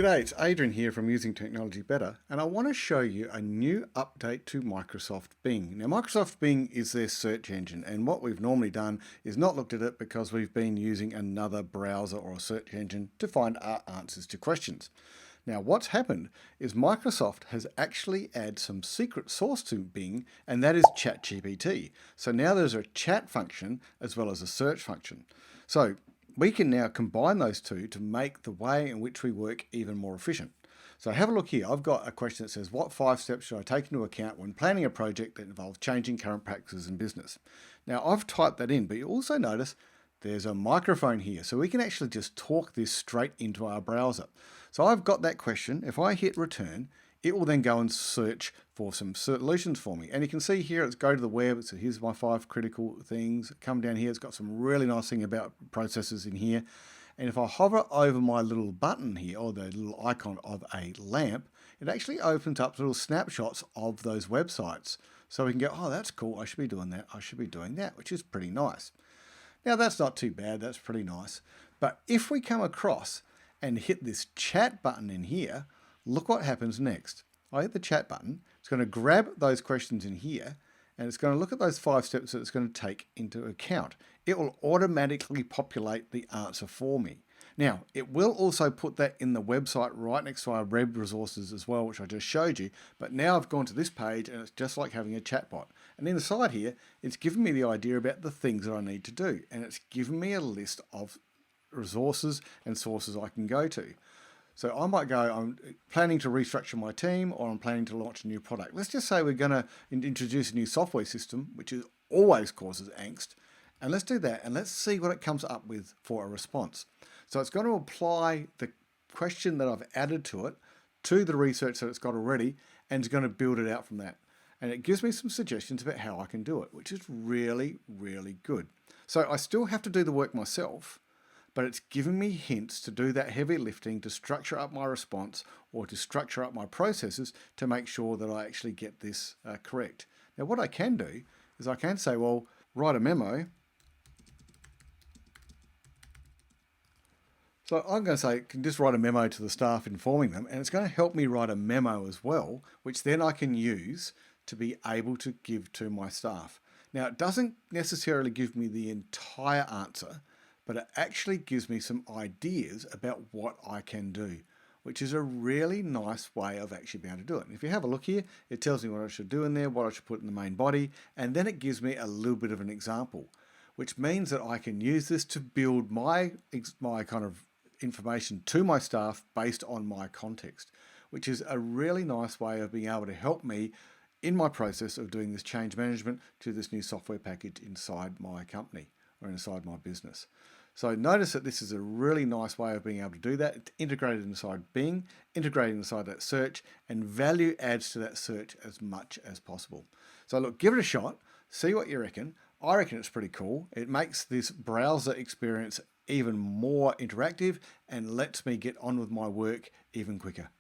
G'day, it's Adrian here from Using Technology Better, and I want to show you a new update to Microsoft Bing. Now, Microsoft Bing is their search engine, and what we've normally done is not looked at it because we've been using another browser or a search engine to find our answers to questions. Now, what's happened is Microsoft has actually added some secret sauce to Bing, and that is ChatGPT. So now there's a chat function as well as a search function. So we can now combine those two to make the way in which we work even more efficient. So have a look here. I've got a question that says, what 5 steps should I take into account when planning a project that involves changing current practices in business? Now I've typed that in, but you also notice there's a microphone here. So we can actually just talk this straight into our browser. So I've got that question. If I hit return, it will then go and search for some solutions for me. And you can see here, it's go to the web. So here's my 5 critical things. Come down here, it's got some really nice thing about processes in here. And if I hover over my little button here, or the little icon of a lamp, it actually opens up little snapshots of those websites. So we can go, oh, that's cool. I should be doing that. I should be doing that, which is pretty nice. Now that's not too bad. That's pretty nice. But if we come across and hit this chat button in here, look what happens next. I hit the chat button. It's going to grab those questions in here and it's going to look at those 5 steps that it's going to take into account. It will automatically populate the answer for me. Now, it will also put that in the website right next to our web resources as well, which I just showed you. But now I've gone to this page and it's just like having a chatbot. And inside here, it's given me the idea about the things that I need to do. And it's given me a list of resources and sources I can go to. So I might go, I'm planning to restructure my team, or I'm planning to launch a new product. Let's just say we're going to introduce a new software system, which always causes angst. And let's do that, and let's see what it comes up with for a response. So it's going to apply the question that I've added to it to the research that it's got already, and it's going to build it out from that. And it gives me some suggestions about how I can do it, which is really, really good. So I still have to do the work myself, but it's given me hints to do that heavy lifting, to structure up my response or to structure up my processes to make sure that I actually get this correct. Now, what I can do is I can say, well, write a memo. So I'm going to say, can just write a memo to the staff informing them, and it's going to help me write a memo as well, which then I can use to be able to give to my staff. Now, it doesn't necessarily give me the entire answer, but it actually gives me some ideas about what I can do, which is a really nice way of actually being able to do it. And if you have a look here, it tells me what I should do in there, what I should put in the main body, and then it gives me a little bit of an example, which means that I can use this to build my kind of information to my staff based on my context, which is a really nice way of being able to help me in my process of doing this change management to this new software package inside my company or inside my business. So notice that this is a really nice way of being able to do that. It's integrated inside Bing, integrated inside that search, and value adds to that search as much as possible. So look, give it a shot, see what you reckon. I reckon it's pretty cool. It makes this browser experience even more interactive and lets me get on with my work even quicker.